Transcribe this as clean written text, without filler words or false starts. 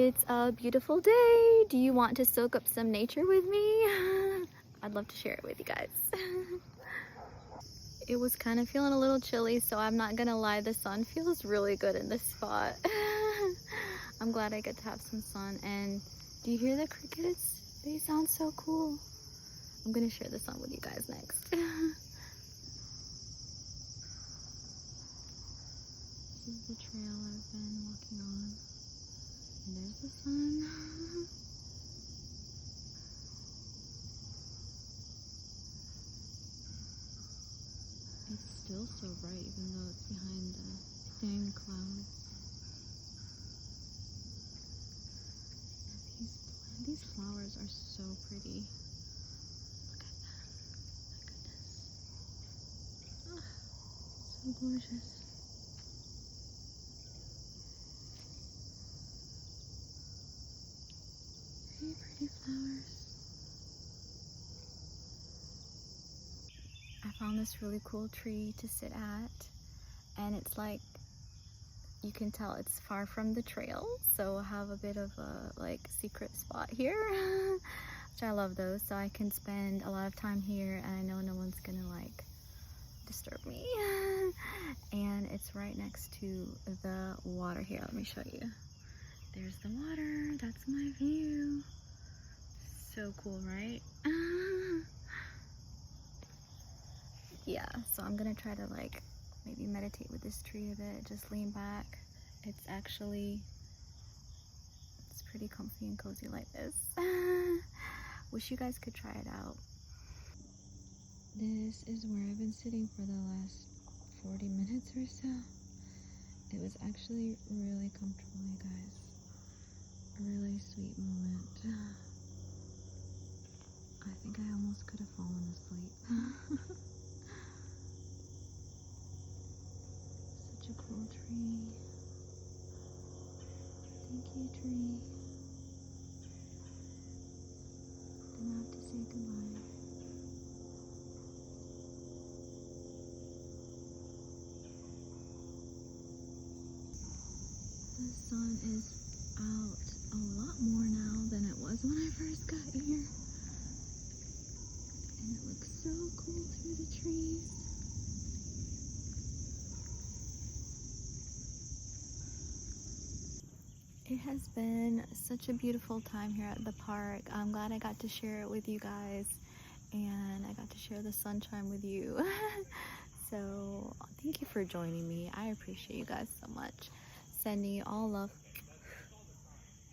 It's a beautiful day. Do you want to soak up some nature with me? I'd love to share it with you guys. It was kind of feeling a little chilly, so I'm not gonna lie, the sun feels really good in this spot. I'm glad I get to have some sun. And do you hear the crickets? They sound so cool. I'm gonna share the sun with you guys next. This is the trail I've been walking on. And there's the sun. It's still so bright even though it's behind the thin clouds. And these flowers are so pretty. Look at them. My goodness. Oh, so gorgeous. Very pretty flowers. I found this really cool tree to sit at, and it's like, you can tell it's far from the trail, so I have a bit of a like secret spot here, which I love those, so I can spend a lot of time here and I know no one's gonna like disturb me. And it's right next to the water here. Let me show you. There's the water. That's my view. So cool, right? Yeah, so I'm gonna try to like maybe meditate with this tree a bit, just lean back. It's pretty comfy and cozy like this. Wish you guys could try it out. This is where I've been sitting for the last 40 minutes or so. It was actually really comfortable, you guys. A really sweet moment. I think I almost could have fallen asleep. Such a cool tree. Thank you, tree. Then I have to say goodbye. The sun is out a lot more now than it was when I first got here. And it looks so cool through the trees. It has been such a beautiful time here at the park. I'm glad I got to share it with you guys, and I got to share the sunshine with you. So thank you for joining me. I appreciate you guys so much. Sending you all love